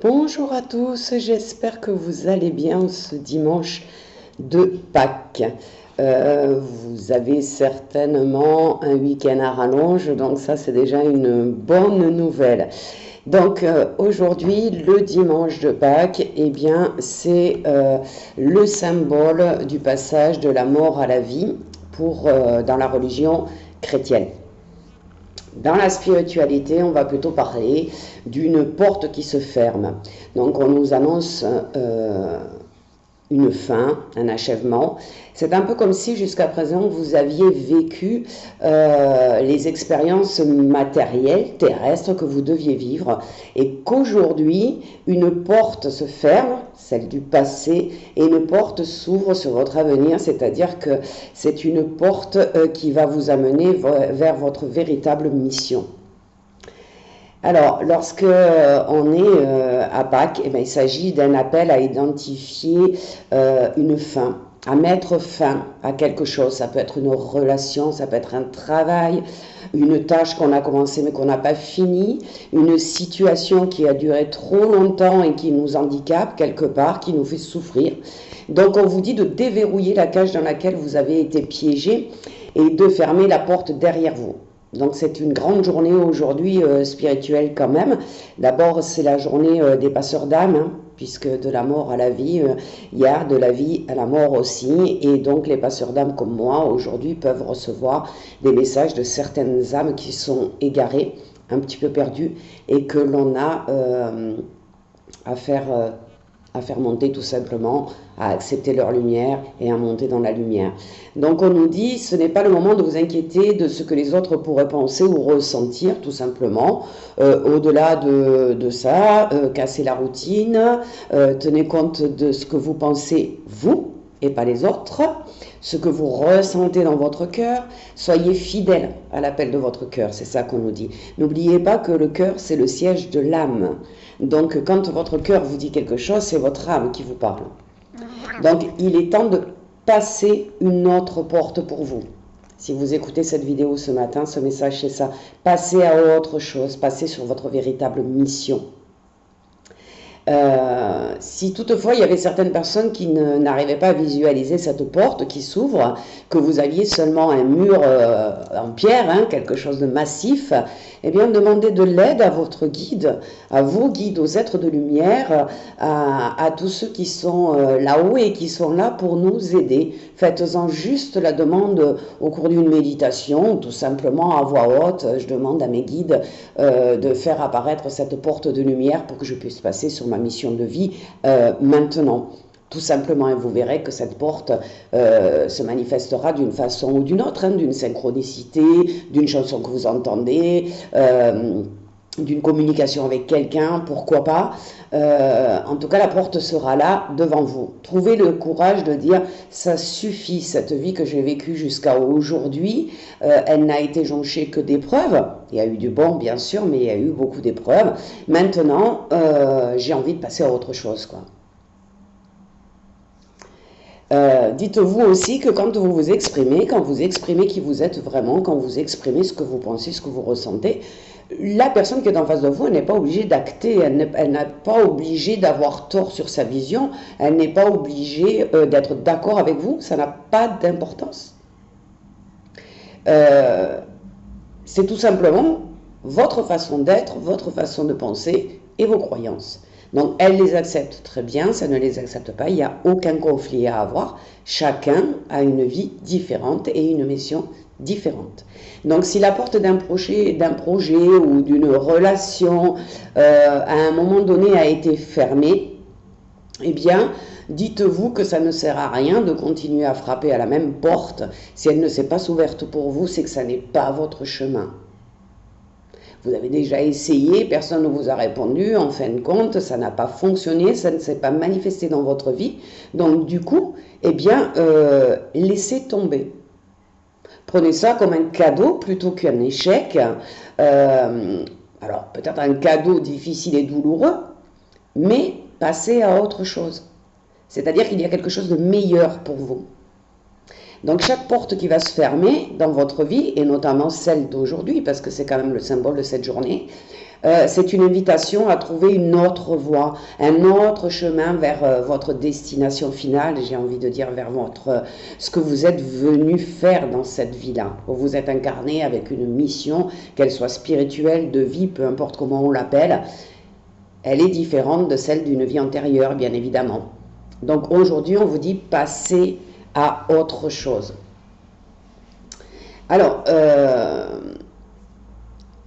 Bonjour à tous, j'espère que vous allez bien ce dimanche de Pâques. Vous avez certainement un week-end à rallonge, donc ça c'est déjà une bonne nouvelle. Donc aujourd'hui, le dimanche de Pâques, eh bien c'est le symbole du passage de la mort à la vie dans la religion chrétienne. Dans la spiritualité, on va plutôt parler d'une porte qui se ferme. Donc on nous annonce une fin, un achèvement. C'est un peu comme si jusqu'à présent vous aviez vécu les expériences matérielles, terrestres que vous deviez vivre et qu'aujourd'hui une porte se ferme, celle du passé, et une porte s'ouvre sur votre avenir, c'est-à-dire que c'est une porte qui va vous amener vers votre véritable mission. Alors, lorsque on est à Pâques, eh bien, il s'agit d'un appel à identifier une fin, à mettre fin à quelque chose. Ça peut être une relation, ça peut être un travail, une tâche qu'on a commencé mais qu'on n'a pas fini, une situation qui a duré trop longtemps et qui nous handicape quelque part, qui nous fait souffrir. Donc, on vous dit de déverrouiller la cage dans laquelle vous avez été piégé et de fermer la porte derrière vous. Donc c'est une grande journée aujourd'hui spirituelle quand même. D'abord c'est la journée des passeurs d'âme, hein, puisque de la mort à la vie, il y a de la vie à la mort aussi. Et donc les passeurs d'âme comme moi aujourd'hui peuvent recevoir des messages de certaines âmes qui sont égarées, un petit peu perdues, et que l'on a à faire monter tout simplement, à accepter leur lumière et à monter dans la lumière. Donc on nous dit, ce n'est pas le moment de vous inquiéter de ce que les autres pourraient penser ou ressentir, tout simplement. Au-delà de ça, cassez la routine, tenez compte de ce que vous pensez vous et pas les autres, ce que vous ressentez dans votre cœur, soyez fidèle à l'appel de votre cœur, c'est ça qu'on nous dit. N'oubliez pas que le cœur, c'est le siège de l'âme. Donc quand votre cœur vous dit quelque chose, c'est votre âme qui vous parle. Donc il est temps de passer une autre porte pour vous. Si vous écoutez cette vidéo ce matin, ce message c'est ça. Passez à autre chose, passez sur votre véritable mission. Si toutefois il y avait certaines personnes qui n'arrivaient pas à visualiser cette porte qui s'ouvre, que vous aviez seulement un mur en pierre, hein, quelque chose de massif, eh bien demandez de l'aide à votre guide, à vos guides, aux êtres de lumière, à tous ceux qui sont là-haut et qui sont là pour nous aider. Faites-en juste la demande au cours d'une méditation, tout simplement à voix haute. Je demande à mes guides de faire apparaître cette porte de lumière pour que je puisse passer sur ma mission de vie maintenant. Tout simplement, et vous verrez que cette porte se manifestera d'une façon ou d'une autre, hein, d'une synchronicité, d'une chanson que vous entendez, d'une communication avec quelqu'un, pourquoi pas. En tout cas, la porte sera là devant vous. Trouvez le courage de dire, ça suffit, cette vie que j'ai vécue jusqu'à aujourd'hui, elle n'a été jonchée que d'épreuves. Il y a eu du bon, bien sûr, mais il y a eu beaucoup d'épreuves. Maintenant, j'ai envie de passer à autre chose, quoi. Dites-vous aussi que quand vous exprimez qui vous êtes vraiment, quand vous exprimez ce que vous pensez, ce que vous ressentez, la personne qui est en face de vous, elle n'est pas obligée d'acter, elle n'est pas obligée d'avoir tort sur sa vision, elle n'est pas obligée d'être d'accord avec vous, ça n'a pas d'importance. C'est tout simplement votre façon d'être, votre façon de penser et vos croyances. Donc, elle les accepte très bien, ça ne les accepte pas, il n'y a aucun conflit à avoir. Chacun a une vie différente et une mission différente. Donc, si la porte d'un projet ou d'une relation à un moment donné a été fermée, eh bien, dites-vous que ça ne sert à rien de continuer à frapper à la même porte. Si elle ne s'est pas ouverte pour vous, c'est que ça n'est pas votre chemin. Vous avez déjà essayé, personne ne vous a répondu, en fin de compte, ça n'a pas fonctionné, ça ne s'est pas manifesté dans votre vie. Donc du coup, eh bien, laissez tomber. Prenez ça comme un cadeau plutôt qu'un échec. Alors peut-être un cadeau difficile et douloureux, mais passez à autre chose. C'est-à-dire qu'il y a quelque chose de meilleur pour vous. Donc chaque porte qui va se fermer dans votre vie, et notamment celle d'aujourd'hui, parce que c'est quand même le symbole de cette journée, c'est une invitation à trouver une autre voie, un autre chemin vers votre destination finale, j'ai envie de dire vers ce que vous êtes venu faire dans cette vie-là. Vous vous êtes incarné avec une mission, qu'elle soit spirituelle, de vie, peu importe comment on l'appelle. Elle est différente de celle d'une vie antérieure, bien évidemment. Donc aujourd'hui, on vous dit passez à autre chose. Alors,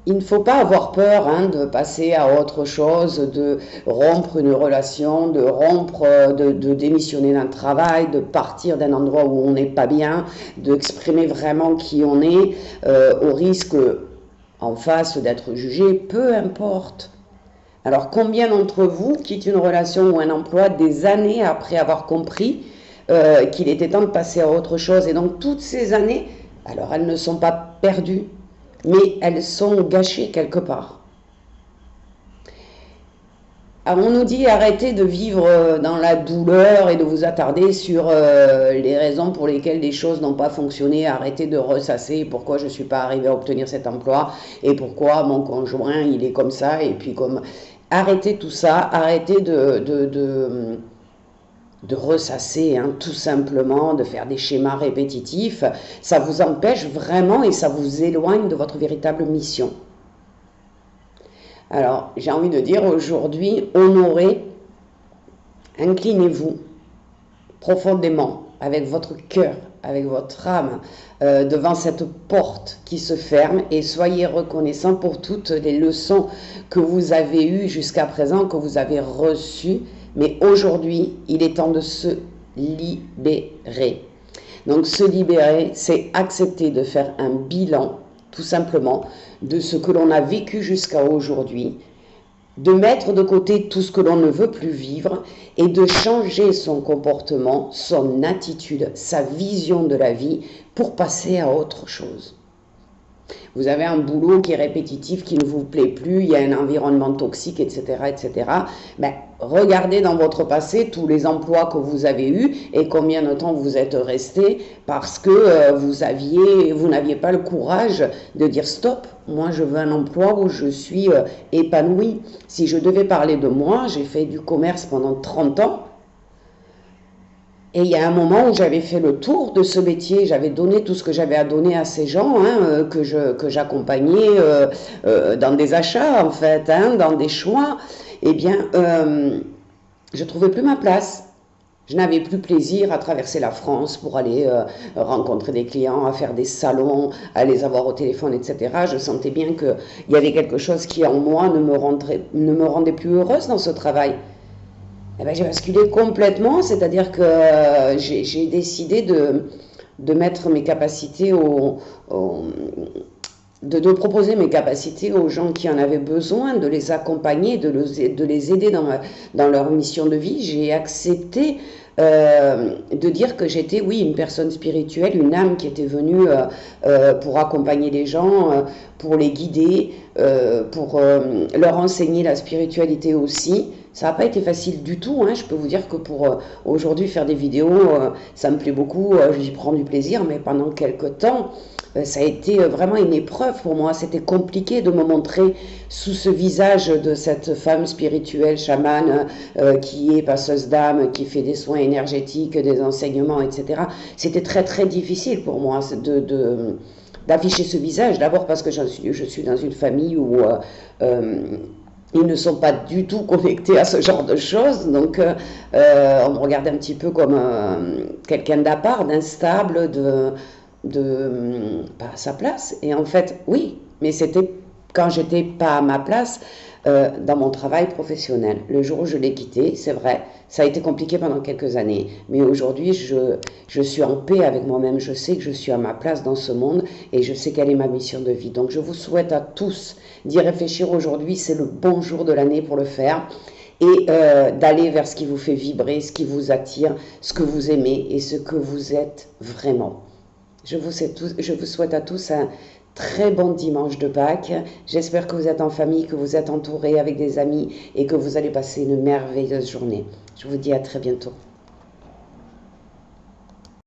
il ne faut pas avoir peur de passer à autre chose, de rompre une relation, de démissionner d'un travail, de partir d'un endroit où on n'est pas bien, d'exprimer vraiment qui on est, au risque en face d'être jugé, peu importe. Alors combien d'entre vous quittent une relation ou un emploi des années après avoir compris qu'il était temps de passer à autre chose? Et donc toutes ces années, alors elles ne sont pas perdues, mais elles sont gâchées quelque part. Alors on nous dit arrêtez de vivre dans la douleur et de vous attarder sur les raisons pour lesquelles des choses n'ont pas fonctionné, arrêtez de ressasser pourquoi je ne suis pas arrivé à obtenir cet emploi et pourquoi mon conjoint il est comme ça et puis comme... Arrêtez tout ça, arrêtez de ressasser, tout simplement, de faire des schémas répétitifs. Ça vous empêche vraiment et ça vous éloigne de votre véritable mission. Alors, j'ai envie de dire aujourd'hui, honorez, inclinez-vous profondément avec votre cœur, avec votre âme, devant cette porte qui se ferme et soyez reconnaissant pour toutes les leçons que vous avez eues jusqu'à présent, que vous avez reçues. Mais aujourd'hui, il est temps de se libérer. Donc se libérer, c'est accepter de faire un bilan, tout simplement, de ce que l'on a vécu jusqu'à aujourd'hui, de mettre de côté tout ce que l'on ne veut plus vivre et de changer son comportement, son attitude, sa vision de la vie pour passer à autre chose. Vous avez un boulot qui est répétitif, qui ne vous plaît plus, il y a un environnement toxique, etc., etc. Ben, regardez dans votre passé tous les emplois que vous avez eus et combien de temps vous êtes resté parce que vous n'aviez pas le courage de dire stop, moi je veux un emploi où je suis épanoui. Si je devais parler de moi, j'ai fait du commerce pendant 30 ans. Et il y a un moment où j'avais fait le tour de ce métier, j'avais donné tout ce que j'avais à donner à ces gens que j'accompagnais dans des achats en fait, dans des choix. Eh bien, je ne trouvais plus ma place. Je n'avais plus plaisir à traverser la France pour aller rencontrer des clients, à faire des salons, à les avoir au téléphone, etc. Je sentais bien qu'il y avait quelque chose qui en moi ne me rendait plus heureuse dans ce travail. Eh ben, j'ai basculé complètement, c'est-à-dire que j'ai décidé de mettre mes capacités de proposer mes capacités aux gens qui en avaient besoin, de les accompagner, de les aider dans leur mission de vie. J'ai accepté de dire que j'étais, oui, une personne spirituelle, une âme qui était venue pour accompagner les gens, pour les guider, pour leur enseigner la spiritualité aussi. Ça n'a pas été facile du tout, je peux vous dire que pour aujourd'hui faire des vidéos, ça me plaît beaucoup, j'y prends du plaisir, mais pendant quelques temps, ça a été vraiment une épreuve pour moi. C'était compliqué de me montrer sous ce visage de cette femme spirituelle, chamane, qui est passeuse d'âme, qui fait des soins énergétiques, des enseignements, etc. C'était très très difficile pour moi d'afficher ce visage. D'abord parce que je suis dans une famille où ils ne sont pas du tout connectés à ce genre de choses, donc on me regardait un petit peu comme quelqu'un d'à part, d'instable, pas à sa place. Et en fait, oui, mais c'était quand j'étais pas à ma place dans mon travail professionnel. Le jour où je l'ai quitté, c'est vrai, ça a été compliqué pendant quelques années, mais aujourd'hui je suis en paix avec moi-même, je sais que je suis à ma place dans ce monde et je sais quelle est ma mission de vie. Donc je vous souhaite à tous d'y réfléchir aujourd'hui, c'est le bon jour de l'année pour le faire, et d'aller vers ce qui vous fait vibrer, ce qui vous attire, ce que vous aimez et ce que vous êtes vraiment. Je vous souhaite à tous un très bon dimanche de Pâques. J'espère que vous êtes en famille, que vous êtes entourés avec des amis et que vous allez passer une merveilleuse journée. Je vous dis à très bientôt.